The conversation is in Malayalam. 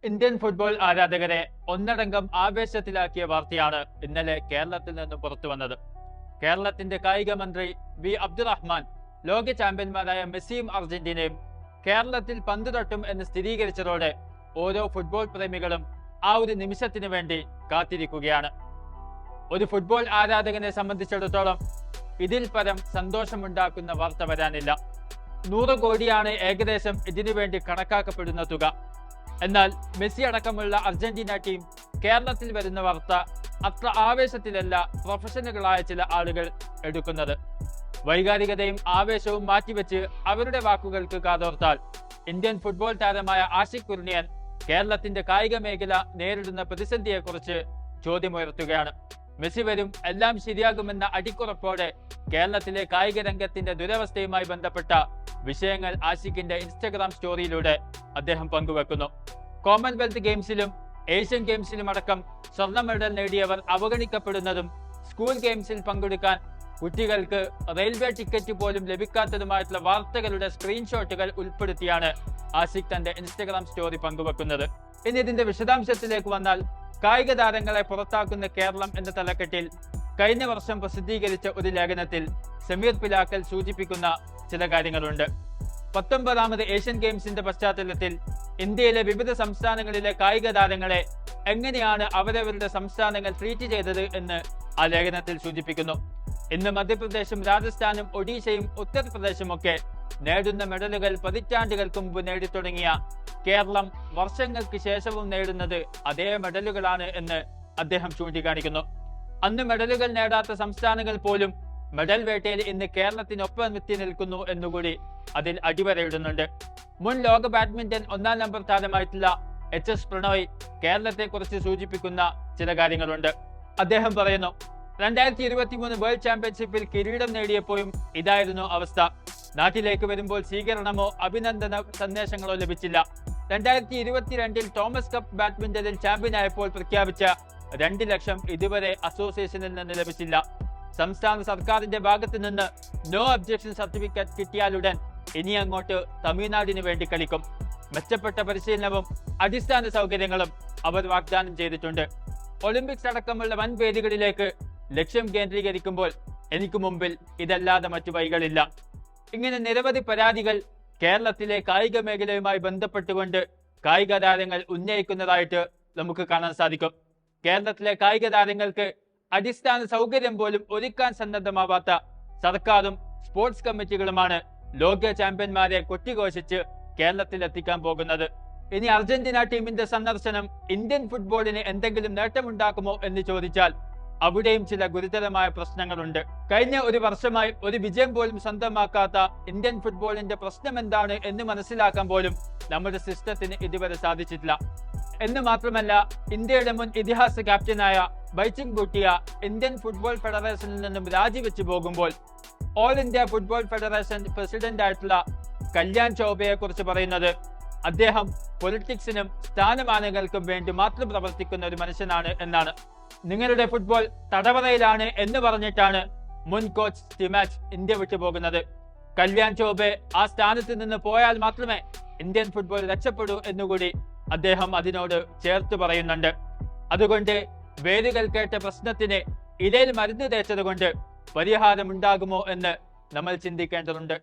ഇന്ത്യൻ ഫുട്ബോൾ ആരാധകരെ ഒന്നടങ്കം ആവേശത്തിലാക്കിയ വാർത്തയാണ് ഇന്നലെ കേരളത്തിൽ നിന്നും പുറത്തു വന്നത്. കേരളത്തിന്റെ കായിക മന്ത്രി വി അബ്ദുറഹ്മാൻ ലോക ചാമ്പ്യന്മാരായ മെസ്സിയും അർജന്റീനയും കേരളത്തിൽ പന്ത് തട്ടും എന്ന് സ്ഥിരീകരിച്ചതോടെ ഓരോ ഫുട്ബോൾ പ്രേമികളും ആ ഒരു നിമിഷത്തിന് വേണ്ടി കാത്തിരിക്കുകയാണ്. ഒരു ഫുട്ബോൾ ആരാധകനെ സംബന്ധിച്ചിടത്തോളം ഇതിൽ പരം സന്തോഷമുണ്ടാക്കുന്ന വാർത്ത വരാനില്ല. 100 കോടിയാണ് ഏകദേശം ഇതിനു വേണ്ടി കണക്കാക്കപ്പെടുന്ന തുക. എന്നാൽ മെസ്സി അടക്കമുള്ള അർജന്റീന ടീം കേരളത്തിൽ വരുന്ന വാർത്ത അത്ര ആവേശത്തിലല്ല പ്രൊഫഷണലുകളായ ചില ആളുകൾ എടുക്കുന്നത്. വൈകാരികതയും ആവേശവും മാറ്റിവെച്ച് അവരുടെ വാക്കുകൾക്ക് കാതോർത്താൽ ഇന്ത്യൻ ഫുട്ബോൾ താരമായ ആഷിഖ് കുർണിയൻ കേരളത്തിന്റെ കായിക മേഖല നേരിടുന്ന പ്രതിസന്ധിയെക്കുറിച്ച് ചോദ്യമുയർത്തുകയാണ്. മെസ്സി വരും, എല്ലാം ശരിയാകുമെന്ന അടിക്കുറപ്പോടെ കേരളത്തിലെ കായിക രംഗത്തിന്റെ ദുരവസ്ഥയുമായി ബന്ധപ്പെട്ട വിഷയങ്ങൾ ആഷിഖിന്റെ ഇൻസ്റ്റഗ്രാം സ്റ്റോറിയിലൂടെ അദ്ദേഹം പങ്കുവെക്കുന്നു. കോമൺവെൽത്ത് ഗെയിംസിലും ഏഷ്യൻ ഗെയിംസിലും അടക്കം സ്വർണ്ണ മെഡൽ നേടിയവർ അവഗണിക്കപ്പെടുന്നതും സ്കൂൾ ഗെയിംസിൽ പങ്കെടുക്കാൻ കുട്ടികൾക്ക് റെയിൽവേ ടിക്കറ്റ് പോലും ലഭിക്കാത്തതുമായിട്ടുള്ള വാർത്തകളുടെ സ്ക്രീൻഷോട്ടുകൾ ഉൾപ്പെടുത്തിയാണ് ആഷിഖ് തന്റെ ഇൻസ്റ്റഗ്രാം സ്റ്റോറി പങ്കുവെക്കുന്നത്. ഇനി ഇതിന്റെ വിശദാംശത്തിലേക്ക് വന്നാൽ, കായിക താരങ്ങളെ പുറത്താക്കുന്ന കേരളം എന്ന തലക്കെട്ടിൽ കഴിഞ്ഞ വർഷം പ്രസിദ്ധീകരിച്ച ഒരു ലേഖനത്തിൽ സമീർ പിലാക്കൽ സൂചിപ്പിക്കുന്ന ചില കാര്യങ്ങളുണ്ട്. 19ാമത് ഏഷ്യൻ ഗെയിംസിന്റെ പശ്ചാത്തലത്തിൽ ഇന്ത്യയിലെ വിവിധ സംസ്ഥാനങ്ങളിലെ കായിക താരങ്ങളെ എങ്ങനെയാണ് അവരവരുടെ സംസ്ഥാനങ്ങൾ ട്രീറ്റ് ചെയ്തത് എന്ന് ആ ലേഖനത്തിൽ സൂചിപ്പിക്കുന്നു. ഇന്ന് മധ്യപ്രദേശും രാജസ്ഥാനും ഒഡീഷയും ഉത്തർപ്രദേശും ഒക്കെ നേടുന്ന മെഡലുകൾ പതിറ്റാണ്ടുകൾക്ക് മുമ്പ് നേടിത്തുടങ്ങിയ കേരളം വർഷങ്ങൾക്ക് ശേഷവും നേടുന്നത് അതേ മെഡലുകളാണ് എന്ന് അദ്ദേഹം ചൂണ്ടിക്കാണിക്കുന്നു. അന്ന് മെഡലുകൾ നേടാത്ത സംസ്ഥാനങ്ങൾ പോലും മെഡൽ വേട്ടയിൽ ഇന്ന് കേരളത്തിനൊപ്പം എത്തി നിൽക്കുന്നു എന്നുകൂടി അതിൽ അടിവരയിടുന്നുണ്ട്. മുൻ ലോക ബാഡ്മിന്റൺ 1ാം നമ്പർ താരമായിട്ടുള്ള HS പ്രണോയ് കേരളത്തെ കുറിച്ച് സൂചിപ്പിക്കുന്ന ചില കാര്യങ്ങളുണ്ട്. അദ്ദേഹം പറയുന്നു, 2023 വേൾഡ് ചാമ്പ്യൻഷിപ്പിൽ കിരീടം നേടിയപ്പോഴും ഇതായിരുന്നു അവസ്ഥ. നാട്ടിലേക്ക് വരുമ്പോൾ സ്വീകരണമോ അഭിനന്ദന സന്ദേശങ്ങളോ ലഭിച്ചില്ല. 2022 തോമസ് കപ്പ് ബാഡ്മിന്റണിൽ ചാമ്പ്യനായപ്പോൾ പ്രഖ്യാപിച്ച 2 ലക്ഷം ഇതുവരെ അസോസിയേഷനിൽ നിന്ന് ലഭിച്ചില്ല. സംസ്ഥാന സർക്കാരിന്റെ ഭാഗത്ത് നിന്ന് നോ ഒബ്ജക്ഷൻ സർട്ടിഫിക്കറ്റ് കിട്ടിയാലുടൻ ഇനി അങ്ങോട്ട് തമിഴ്നാടിന് വേണ്ടി കളിക്കും. മെച്ചപ്പെട്ട പരിശീലനവും അടിസ്ഥാന സൗകര്യങ്ങളും അവർ വാഗ്ദാനം ചെയ്തിട്ടുണ്ട്. ഒളിമ്പിക്സ് അടക്കമുള്ള വൻ വേദികളിലേക്ക് ലക്ഷ്യം കേന്ദ്രീകരിക്കുമ്പോൾ എനിക്ക് മുമ്പിൽ ഇതല്ലാതെ മറ്റു വഴികളില്ല. ഇങ്ങനെ നിരവധി പരാതികൾ കേരളത്തിലെ കായിക മേഖലയുമായി ബന്ധപ്പെട്ടുകൊണ്ട് കായിക താരങ്ങൾ ഉന്നയിക്കുന്നതായിട്ട് നമുക്ക് കാണാൻ സാധിക്കും. കേരളത്തിലെ കായിക താരങ്ങൾക്ക് അടിസ്ഥാന സൗകര്യം പോലും ഒരുക്കാൻ സന്നദ്ധമാവാത്ത സർക്കാരും സ്പോർട്സ് കമ്മിറ്റികളുമാണ് ലോക ചാമ്പ്യന്മാരെ കൊട്ടിഘോഷിച്ച് കേരളത്തിൽ എത്തിക്കാൻ പോകുന്നത്. ഇനി അർജന്റീന ടീമിന്റെ സന്ദർശനം ഇന്ത്യൻ ഫുട്ബോളിന് എന്തെങ്കിലും നേട്ടമുണ്ടാക്കുമോ എന്ന് ചോദിച്ചാൽ അവിടെയും ചില ഗുരുതരമായ പ്രശ്നങ്ങളുണ്ട്. കഴിഞ്ഞ ഒരു വർഷമായി ഒരു വിജയം പോലും സ്വന്തമാക്കാത്ത ഇന്ത്യൻ ഫുട്ബോളിന്റെ പ്രശ്നം എന്താണ് എന്ന് മനസ്സിലാക്കാൻ പോലും നമ്മുടെ സിസ്റ്റത്തിന് ഇതുവരെ സാധിച്ചിട്ടില്ല. എന്ന് മാത്രമല്ല, ഇന്ത്യയുടെ മുൻ ഇതിഹാസ ക്യാപ്റ്റനായ ബൈചുങ് ഭൂട്ടിയ ഇന്ത്യൻ ഫുട്ബോൾ ഫെഡറേഷനിൽ നിന്നും രാജിവെച്ചു പോകുമ്പോൾ all India football federation president ആയിട്ടുള്ള കല്യാൺ ചൗബയെ കുറിച്ച് പറയുന്നത് അദ്ദേഹം പൊളിറ്റിക്സിനും സ്ഥാനമാനങ്ങൾക്കും വേണ്ടി മാത്രം പ്രവർത്തിക്കുന്ന ഒരു മനുഷ്യനാണ് എന്നാണ്. നിങ്ങളുടെ ഫുട്ബോൾ തടവറയിലാണ് എന്ന് പറഞ്ഞിട്ടാണ് മുൻ കോച്ച് സ്റ്റിമാച്ച് ഇന്ത്യ വിട്ടുപോകുന്നത്. കല്യാൺ ചൗബെ ആ സ്ഥാനത്ത് നിന്ന് പോയാൽ മാത്രമേ ഇന്ത്യൻ ഫുട്ബോൾ രക്ഷപ്പെടൂ എന്നുകൂടി അദ്ദേഹം അതിനോട് ചേർത്ത് പറയുന്നുണ്ട്. അതുകൊണ്ട് വേരുകൾ കേട്ട പ്രശ്നത്തിന് ഇടയിൽ മരുന്ന് തേച്ചത് കൊണ്ട് പരിഹാരമുണ്ടാകുമോ എന്ന് നമ്മൾ ചിന്തിക്കേണ്ടതുണ്ട്.